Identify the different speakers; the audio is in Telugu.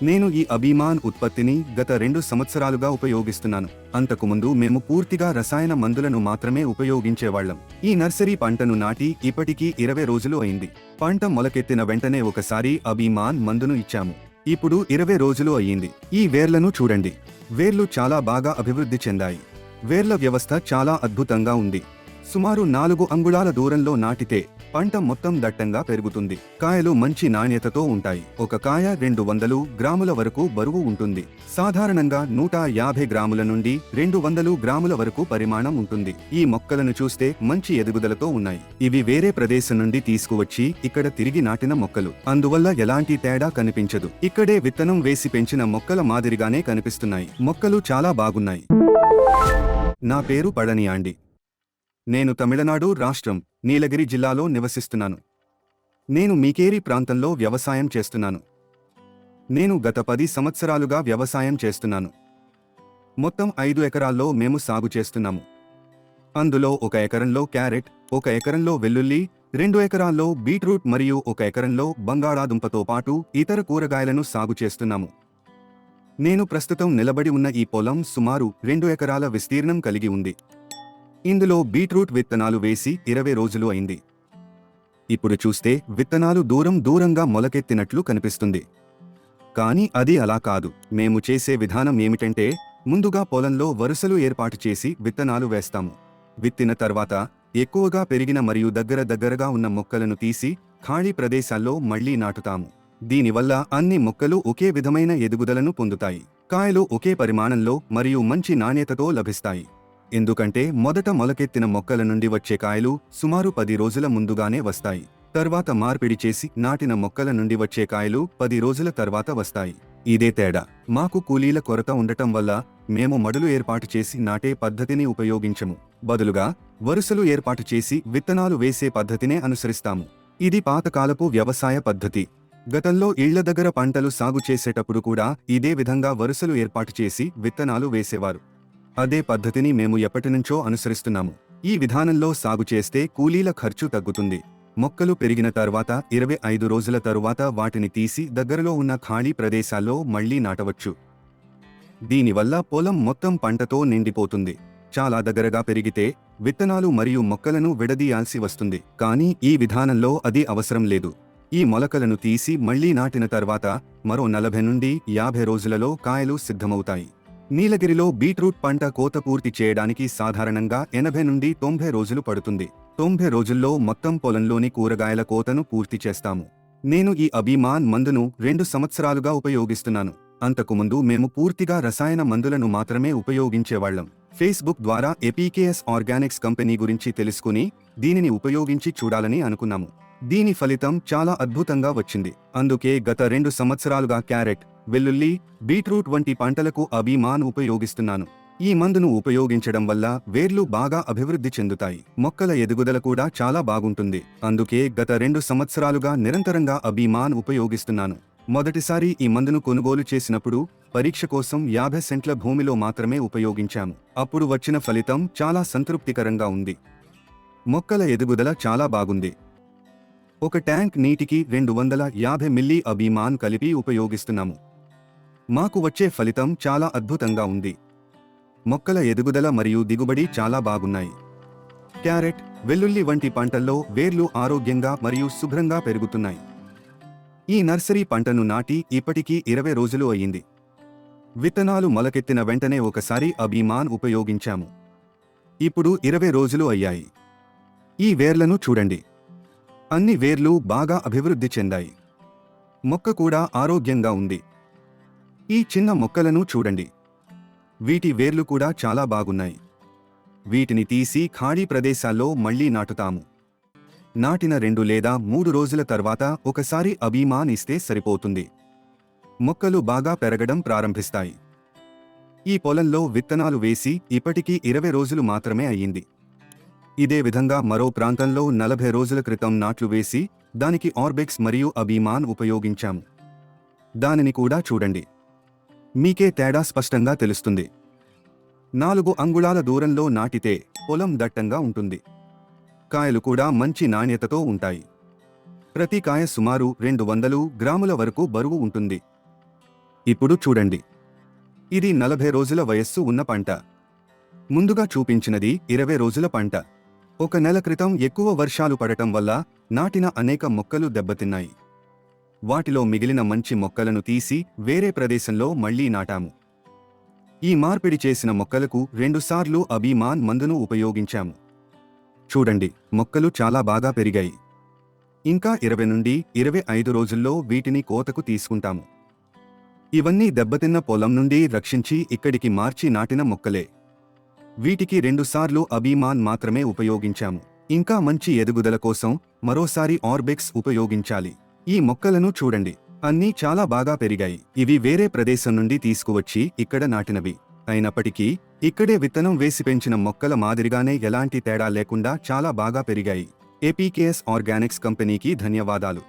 Speaker 1: నేను ఈ అభిమాన్ ఉత్పత్తిని గత 2 సంవత్సరాలుగా ఉపయోగిస్తున్నాను. అంతకుముందు మేము పూర్తిగా రసాయన మందులను మాత్రమే ఉపయోగించేవాళ్లం. ఈ నర్సరీ పంటను నాటి ఇప్పటికీ 20 రోజులు అయింది. పంట మొలకెత్తిన వెంటనే ఒకసారి అభిమాన్ మందును ఇచ్చాము. ఇప్పుడు 20 రోజులు అయ్యింది. ఈ వేర్లను చూడండి. వేర్లు చాలా బాగా అభివృద్ధి చెందాయి. వేర్ల వ్యవస్థ చాలా అద్భుతంగా ఉంది. సుమారు 4 అంగుళాల దూరంలో నాటితే పంట మొత్తం దట్టంగా పెరుగుతుంది. కాయలు మంచి నాణ్యతతో ఉంటాయి. ఒక కాయ 200 గ్రాముల వరకు బరువు ఉంటుంది. సాధారణంగా 150 గ్రాముల నుండి 200 గ్రాముల వరకు పరిమాణం ఉంటుంది. ఈ మొక్కలను చూస్తే మంచి ఎదుగుదలతో ఉన్నాయి. ఇవి వేరే ప్రదేశం నుండి తీసుకువచ్చి ఇక్కడ తిరిగి నాటిన మొక్కలు. అందువల్ల ఎలాంటి తేడా కనిపించదు. ఇక్కడే విత్తనం వేసి పెంచిన మొక్కల మాదిరిగానే కనిపిస్తున్నాయి. మొక్కలు చాలా బాగున్నాయి. నా పేరు పళనియాండి. నేను తమిళనాడు రాష్ట్రం నీలగిరి జిల్లాలో నివసిస్తున్నాను. నేను మీకేరి ప్రాంతంలో వ్యవసాయం చేస్తున్నాను. నేను గత 10 సంవత్సరాలుగా వ్యవసాయం చేస్తున్నాను. మొత్తం 5 ఎకరాల్లో మేము సాగు చేస్తున్నాము. అందులో 1 ఎకరంలో క్యారెట్, 1 ఎకరంలో వెల్లుల్లి, 2 ఎకరాల్లో బీట్రూట్ మరియు 1 ఎకరంలో బంగాళాదుంపతో పాటు ఇతర కూరగాయలను సాగు చేస్తున్నాము. నేను ప్రస్తుతం నిలబడి ఉన్న ఈ పొలం సుమారు 2 ఎకరాల విస్తీర్ణం కలిగి ఉంది. ఇందులో బీట్రూట్ విత్తనాలు వేసి 20 రోజులు అయింది. ఇప్పుడు చూస్తే విత్తనాలు దూరంగా మొలకెత్తినట్లు కనిపిస్తుంది. కానీ అది అలా కాదు. మేము చేసే విధానం ఏమిటంటే, ముందుగా పొలంలో వరుసలు ఏర్పాటు చేసి విత్తనాలు వేస్తాము. విత్తిన తర్వాత ఎక్కువగా పెరిగిన మరియు దగ్గరగా ఉన్న మొక్కలను తీసి ఖాళీ ప్రదేశాల్లో మళ్లీ నాటుతాము. దీనివల్ల అన్ని మొక్కలు ఒకే విధమైన ఎదుగుదలను పొందుతాయి. కాయలు ఒకే పరిమాణంలో మరియు మంచి నాణ్యతతో లభిస్తాయి. ఎందుకంటే మొదట మొలకెత్తిన మొక్కల నుండి వచ్చే కాయలు సుమారు 10 రోజుల ముందుగానే వస్తాయి. తర్వాత మార్పిడి చేసి నాటిన మొక్కల నుండి వచ్చే కాయలు 10 రోజుల తర్వాత వస్తాయి. ఇదే తేడా. మాకు కూలీల కొరత ఉండటం వల్ల మేము మడులు ఏర్పాటు చేసి నాటే పద్ధతిని ఉపయోగించము. బదులుగా వరుసలు ఏర్పాటు చేసి విత్తనాలు వేసే పద్ధతినే అనుసరిస్తాము. ఇది పాతకాలపు వ్యవసాయ పద్ధతి. గతంలో ఇళ్ల దగ్గర పంటలు సాగు చేసేటప్పుడు కూడా ఇదే విధంగా వరుసలు ఏర్పాటు చేసి విత్తనాలు వేసేవారు. అదే పద్ధతిని మేము ఎప్పటినుంచో అనుసరిస్తున్నాము. ఈ విధానంలో సాగు చేస్తే కూలీల ఖర్చు తగ్గుతుంది. మొక్కలు పెరిగిన తర్వాత 25 రోజుల తరువాత వాటిని తీసి దగ్గరలో ఉన్న ఖాళీ ప్రదేశాల్లో మళ్లీ నాటవచ్చు. దీనివల్ల పొలం మొత్తం పంటతో నిండిపోతుంది. చాలా దగ్గరగా పెరిగితే విత్తనాలు మరియు మొక్కలను విడదీయాల్సి వస్తుంది. కానీ ఈ విధానంలో అది అవసరం లేదు. ఈ మొలకలను తీసి మళ్లీ నాటిన తర్వాత మరో 40 నుండి 50 రోజులలో కాయలు సిద్ధమవుతాయి. నీలగిరిలో బీట్రూట్ పంట కోత పూర్తి చేయడానికి సాధారణంగా 80 నుండి 90 రోజులు పడుతుంది. 90 రోజుల్లో మొత్తం పొలంలోని కూరగాయల కోతను పూర్తి చేస్తాము. నేను ఈ అభిమాన్ మందును 2 సంవత్సరాలుగా ఉపయోగిస్తున్నాను. అంతకుముందు మేము పూర్తిగా రసాయన మందులను మాత్రమే ఉపయోగించేవాళ్లం. ఫేస్బుక్ ద్వారా ఎపికేఎస్ ఆర్గానిక్స్ కంపెనీ గురించి తెలుసుకుని దీనిని ఉపయోగించి చూడాలని అనుకున్నాము. దీని ఫలితం చాలా అద్భుతంగా వచ్చింది. అందుకే గత 2 సంవత్సరాలుగా క్యారెట్, వెల్లుల్లి, బీట్రూట్ వంటి పంటలకు అభిమాన్ ఉపయోగిస్తున్నాను. ఈ మందును ఉపయోగించడం వల్ల వేర్లు బాగా అభివృద్ధి చెందుతాయి. మొక్కల ఎదుగుదల కూడా చాలా బాగుంటుంది. అందుకే గత 2 సంవత్సరాలుగా నిరంతరంగా అభిమాన్ ఉపయోగిస్తున్నాను. మొదటిసారి ఈ మందును కొనుగోలు చేసినప్పుడు పరీక్ష కోసం 50 సెంట్ల భూమిలో మాత్రమే ఉపయోగించాము. అప్పుడు వచ్చిన ఫలితం చాలా సంతృప్తికరంగా ఉంది. మొక్కల ఎదుగుదల చాలా బాగుంది. ఒక ట్యాంక్ నీటికి 250 మిల్లీ అభిమాన్ కలిపి ఉపయోగిస్తున్నాము. మాకు వచ్చే ఫలితం చాలా అద్భుతంగా ఉంది. మొక్కల ఎదుగుదల మరియు దిగుబడి చాలా బాగున్నాయి. క్యారెట్, వెల్లుల్లి వంటి పంటల్లో వేర్లు ఆరోగ్యంగా మరియు శుభ్రంగా పెరుగుతున్నాయి. ఈ నర్సరీ పంటను నాటి ఇప్పటికీ 20 రోజులు అయ్యింది. విత్తనాలు మొలకెత్తిన వెంటనే ఒకసారి అభిమాన్ ఉపయోగించాము. ఇప్పుడు 20 రోజులు అయ్యాయి. ఈ వేర్లను చూడండి. అన్ని వేర్లు బాగా అభివృద్ధి చెందాయి. మొక్క కూడా ఆరోగ్యంగా ఉంది. ఈ చిన్న మొక్కలను చూడండి. వీటి వేర్లు కూడా చాలా బాగున్నాయి. వీటిని తీసి ఖాళీ ప్రదేశాల్లో మళ్లీ నాటుతాము. నాటిన 2 లేదా 3 రోజుల తర్వాత ఒకసారి అభిమాన్ ఇస్తే సరిపోతుంది. మొక్కలు బాగా పెరగడం ప్రారంభిస్తాయి. ఈ పొలంలో విత్తనాలు వేసి ఇప్పటికీ 20 రోజులు మాత్రమే అయ్యింది. ఇదే విధంగా మరో ప్రాంతంలో 40 రోజుల క్రితం నాట్లు వేసి దానికి ఆర్బెక్స్ మరియు అభిమాన్ ఉపయోగించాము. దానిని కూడా చూడండి. మీకే తేడా స్పష్టంగా తెలుస్తుంది. 4 అంగుళాల దూరంలో నాటితే పొలం దట్టంగా ఉంటుంది. కాయలు కూడా మంచి నాణ్యతతో ఉంటాయి. ప్రతి కాయ సుమారు 200 గ్రాముల వరకు బరువు ఉంటుంది. ఇప్పుడు చూడండి, ఇది 40 రోజుల వయస్సు ఉన్న పంట. ముందుగా చూపించినది 20 రోజుల పంట. ఒక నెల క్రితం ఎక్కువ వర్షాలు పడటం వల్ల నాటిన అనేక మొక్కలు దెబ్బతిన్నాయి. వాటిలో మిగిలిన మంచి మొక్కలను తీసి వేరే ప్రదేశంలో మళ్లీ నాటాము. ఈ మార్పిడి చేసిన మొక్కలకు 2 సార్లు అబీమాన్ మందును ఉపయోగించాము. చూడండి, మొక్కలు చాలా బాగా పెరిగాయి. ఇంకా 20 నుండి 25 రోజుల్లో వీటిని కోతకు తీసుకుంటాము. ఇవన్నీ దెబ్బతిన్న పొలం నుండి రక్షించి ఇక్కడికి మార్చి నాటిన మొక్కలే. వీటికి 2 సార్లు అబీమాన్ మాత్రమే ఉపయోగించాము. ఇంకా మంచి ఎదుగుదల కోసం మరోసారి ఆర్బెక్స్ ఉపయోగించాలి. ఈ మొక్కలను చూడండి, అన్నీ చాలా బాగా పెరిగాయి. ఇవి వేరే ప్రదేశం నుండి తీసుకువచ్చి ఇక్కడ నాటినవి. అయినప్పటికీ ఇక్కడే విత్తనం వేసి పెంచిన మొక్కల మాదిరిగానే ఎలాంటి తేడా లేకుండా చాలా బాగా పెరిగాయి. ఏపీకేఎస్ ఆర్గానిక్స్ కంపెనీకి ధన్యవాదాలు.